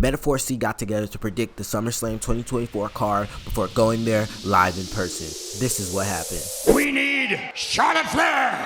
Metaphor C got together to predict the SummerSlam 2024 card before going there live in person. This is what happened. We need Charlotte Flair!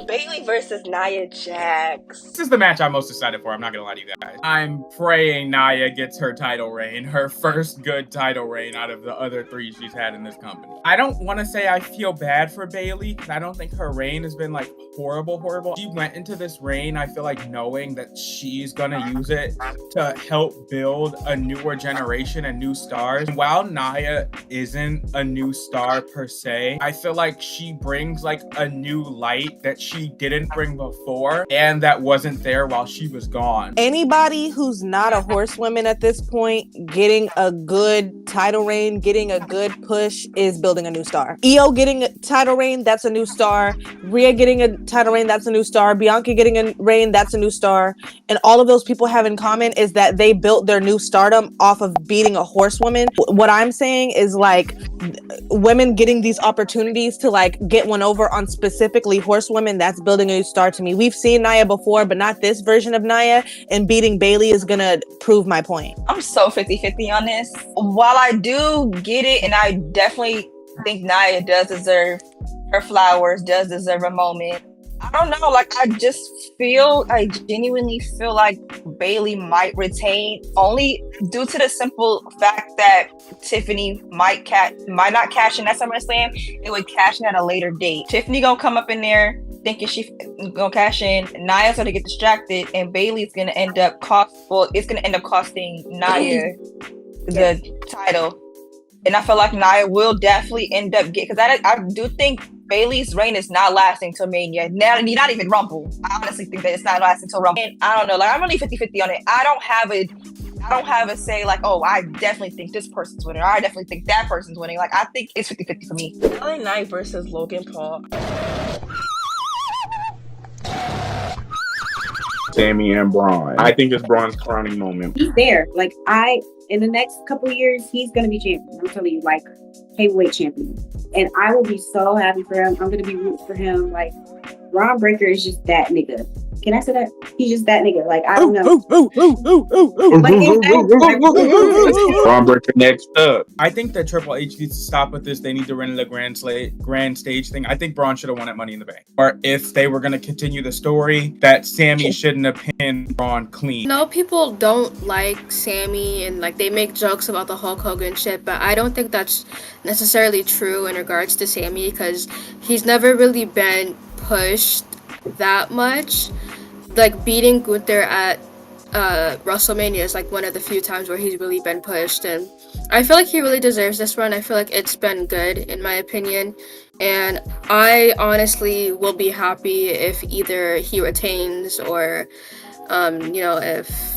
Bayley versus Nia Jax. This is the match I'm most excited for. I'm not gonna lie to you guys. I'm praying Nia gets her title reign, her first good title reign out of the other 3 she's had in this company. I don't want to say I feel bad for Bayley, because I don't think her reign has been like horrible. She went into this reign, I feel like, knowing that she's gonna use it to help build a newer generation and new stars. And while Nia isn't a new star per se, I feel like she brings like a new light that she didn't bring before and that wasn't there while she was gone. Anybody who's not a horsewoman at this point getting a good title reign, getting a good push is building a new star. Io getting a title reign, that's a new star. Rhea getting a title reign, that's a new star. Bianca getting a reign, that's a new star. And all of those people have in common is that they built their new stardom off of beating a horsewoman. What I'm saying is like women getting these opportunities to like get one over on specifically horsewomen, that's building a new star to me. We've seen Nia before, but not this version of Nia, and beating Bayley is gonna prove my point. I'm so 50-50 on this. While I do get it, and I definitely think Nia does deserve her flowers, does deserve a moment, I don't know, like I genuinely feel like Bayley might retain, only due to the simple fact that Tiffany might not cash in at SummerSlam. It would cash in at a later date. Tiffany gonna come up in there thinking she gonna cash in. Nia's gonna get distracted, and Bayley's gonna end up costing Nia the title. And I feel like Nia will definitely end up because I do think Bayley's reign is not lasting till Mania. Not even Rumble. I honestly think that it's not lasting till Rumble. And I don't know, like I'm really 50-50 on it. I don't have a say like, oh, I definitely think this person's winning, or I definitely think that person's winning. Like I think it's 50-50 for me. LA Knight versus Logan Paul. Sami and Braun. I think it's Braun's crowning moment. He's there. Like in the next couple of years, he's gonna be champion. I'm telling you, like heavyweight champion. And I will be so happy for him. I'm gonna be rooting for him. Like Braun Breaker is just that nigga. Can I say that? He's just that nigga. Like I don't know. Braun Breaker next up. I think that Triple H needs to stop with this. They need to run the grand stage thing. I think Braun should have won at Money in the Bank. Or if they were going to continue the story, that Sami shouldn't have pinned Braun clean. No, people don't like Sami and like they make jokes about the Hulk Hogan shit, but I don't think that's necessarily true in regards to Sami because he's never really been pushed that much. Like beating Gunther at WrestleMania is like one of the few times where he's really been pushed, and I feel like he really deserves this run. I feel like it's been good in my opinion, and I honestly will be happy if either he retains or if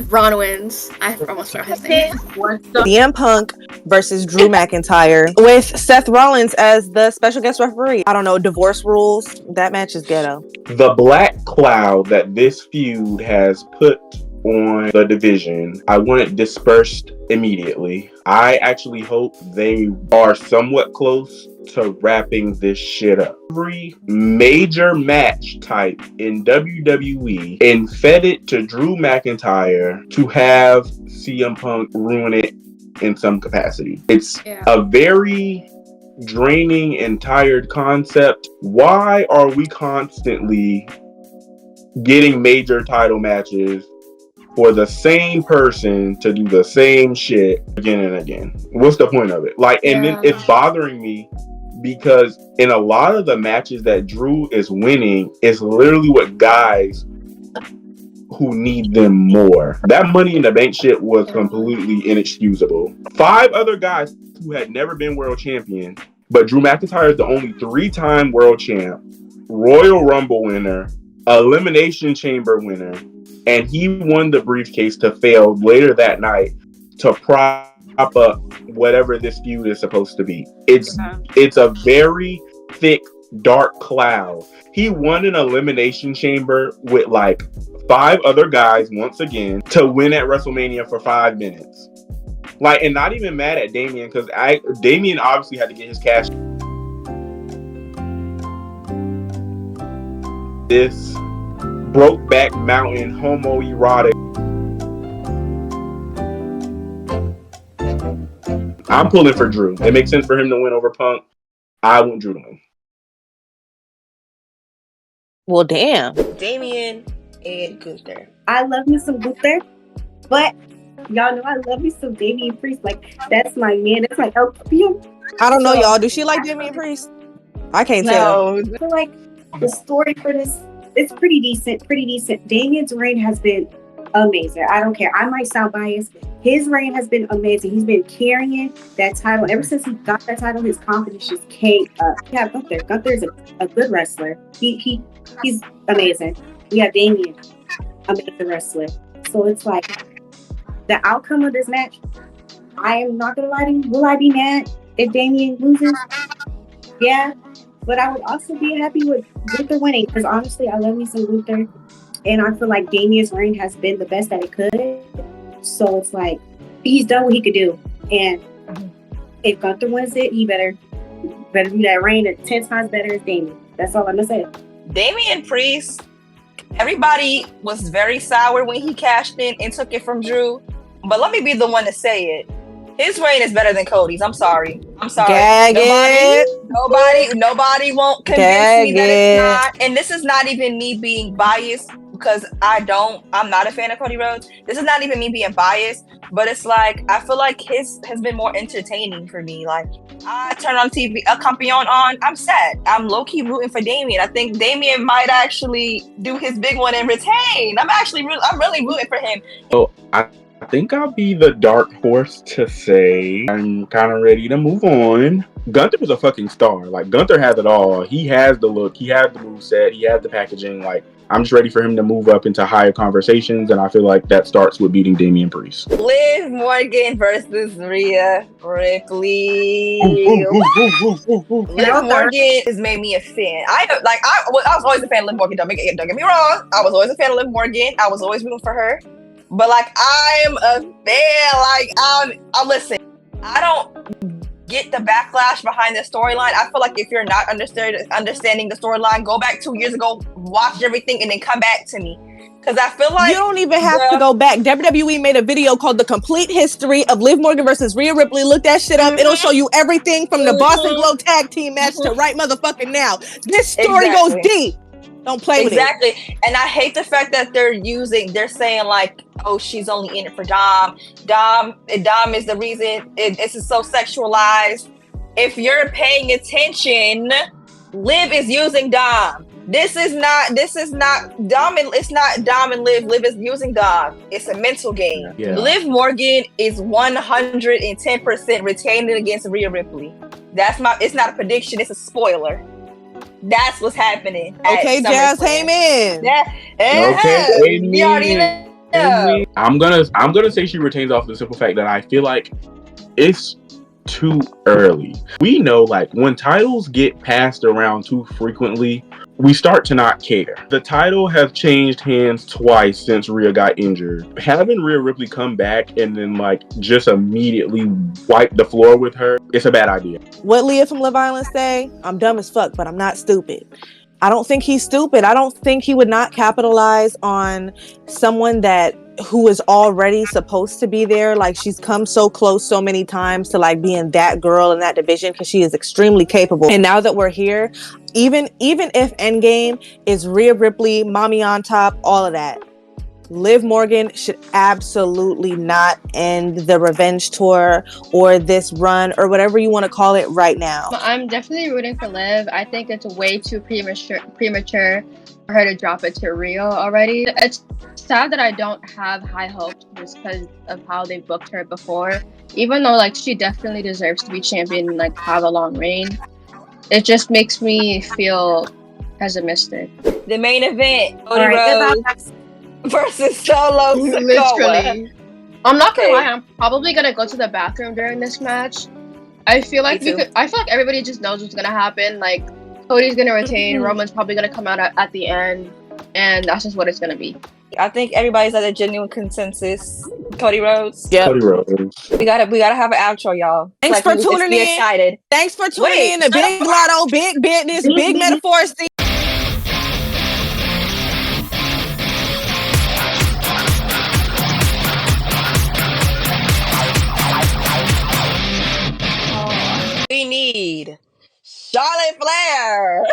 Braun wins? I almost forgot his name. CM Punk versus Drew McIntyre with Seth Rollins as the special guest referee. I don't know, divorce rules. That match is ghetto. The black cloud that this feud has put on the division, I want it dispersed immediately. I actually hope they are somewhat close to wrapping this shit up. Every major match type in WWE and fed it to Drew McIntyre to have CM Punk ruin it in some capacity. It's a very draining and tired concept. Why are we constantly getting major title matches for the same person to do the same shit again and again? What's the point of it? Like, and then it's bothering me because in a lot of the matches that Drew is winning is literally what guys who need them more. That Money in the Bank shit was completely inexcusable. 5 other guys who had never been world champion, but Drew McIntyre is the only 3-time world champ, Royal Rumble winner, Elimination Chamber winner, and he won the briefcase to fail later that night to prop up whatever this feud is supposed to be. It's a very thick, dark cloud. He won an Elimination Chamber with like 5 other guys once again to win at WrestleMania for 5 minutes. Like, and not even mad at Damian because Damian obviously had to get his cash. Brokeback Mountain homoerotic. I'm pulling for Drew. It makes sense for him to win over Punk. I want Drew to win. Well, damn. Damian and Gunther. I love me some Gunther, but y'all know I love me some Damian Priest. Like, that's my man. That's my LP. I don't know, y'all. Do she like Damian Priest? I can't tell. No, I feel like the story for this is pretty decent. Damian's reign has been amazing. I don't care. I might sound biased. His reign has been amazing. He's been carrying that title. Ever since he got that title, his confidence just came up. We have Gunther. Gunther's a good wrestler. He's amazing. We have Damian, amazing wrestler. So it's like, the outcome of this match, I am not going to lie to you. Will I be mad if Damian loses? Yeah. But I would also be happy with Gunther winning, because honestly, I love me some Gunther. And I feel like Damian's reign has been the best that it could. So it's like, he's done what he could do. And if Gunther wins it, he better do that reign 10 times better as Damian. That's all I'm going to say. Damian Priest, everybody was very sour when he cashed in and took it from Drew. But let me be the one to say it. His reign is better than Cody's. I'm sorry. Gag Nobody won't convince me that it's not. And this is not even me being biased, because I'm not a fan of Cody Rhodes. This is not even me being biased, but it's like, I feel like his has been more entertaining for me. Like, I turn on TV, El Campeon on, I'm sad. I'm low-key rooting for Damian. I think Damian might actually do his big one and retain. I'm really rooting for him. Oh, I think I'll be the dark horse to say I'm kind of ready to move on. Gunther was a fucking star. Like, Gunther has it all. He has the look. He has the moveset. He has the packaging. Like, I'm just ready for him to move up into higher conversations, and I feel like that starts with beating Damian Priest. Liv Morgan versus Rhea Ripley. Liv Morgan has made me a fan. I was always a fan of Liv Morgan. Don't get me wrong. I was always a fan of Liv Morgan. I was always rooting for her. But like, I'm a fan. Like, I listen. I don't get the backlash behind the storyline. I feel like if you're not understanding the storyline, go back 2 years ago, watch everything, and then come back to me. Because I feel like you don't even have to go back. WWE made a video called The Complete History of Liv Morgan versus Rhea Ripley. Look that shit up. It'll show you everything from the Boston Glow tag team match to right motherfucking now. This story goes deep. Don't play with it. Exactly. And I hate the fact that they're saying like, oh, she's only in it for Dom. Dom is the reason. This is so sexualized. If you're paying attention, Liv is using Dom. This is not Dom, and it's not Dom and Liv. Liv is using Dom. It's a mental game. Yeah. Liv Morgan is 110% retaining against Rhea Ripley. It's not a prediction, it's a spoiler. That's what's happening. Okay, Jazz Heyman. Okay, you already know. I'm gonna say she retains off the simple fact that I feel like it's too early. We know, like, when titles get passed around too frequently, we start to not care. The title has changed hands twice since Rhea got injured. Having Rhea Ripley come back and then like just immediately wipe the floor with her, it's a bad idea. What Leah from Love Island say? I'm dumb as fuck, but I'm not stupid. I don't think he's stupid. I don't think he would not capitalize on someone who is already supposed to be there. Like, she's come so close so many times to like being that girl in that division, because she is extremely capable. And now that we're here, even if Endgame is Rhea Ripley, mommy on top, all of that, Liv Morgan should absolutely not end the revenge tour or this run or whatever you want to call it right now. I'm definitely rooting for Liv. I think it's way too premature for her to drop it to Rhea already. It's sad that I don't have high hopes just because of how they booked her before. Even though like she definitely deserves to be champion and like have a long reign, it just makes me feel pessimistic. The main event, Cody Rhodes versus Solo Sikoa. Literally. I'm not gonna lie, I'm probably gonna go to the bathroom during this match. I feel like everybody just knows what's gonna happen. Like, Cody's gonna retain, Roman's probably gonna come out at the end, and that's just what it's gonna be. I think everybody's at a genuine consensus. Cody Rhodes. Yeah. Cody Rhodes. We gotta have an outro, y'all. Thanks for tuning in. Excited. Thanks for tuning in to Big Lotto, Big Business, Big Metaphors. Charlotte Flair.